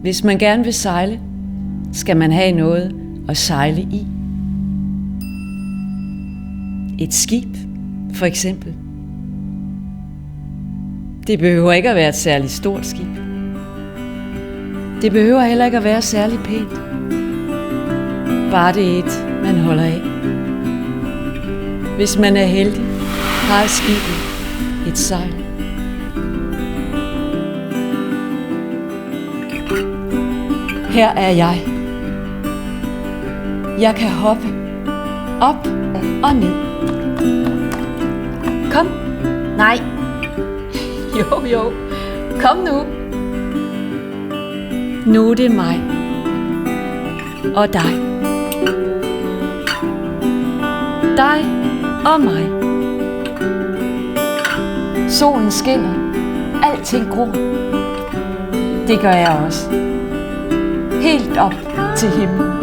Hvis man gerne vil sejle, skal man have noget at sejle i. Et skib, for eksempel. Det behøver ikke at være et særligt stort skib. Det behøver heller ikke at være særlig pænt. Bare det er et, man holder af. Hvis man er heldig, har skibet et sejl. Her er jeg. Jeg kan hoppe op og ned. Kom. Nej. Jo. Kom nu. Nu er det mig. Og dig. Dig og mig. Solen skinner. Alting gror. Det gør jeg også. Helt op til himlen.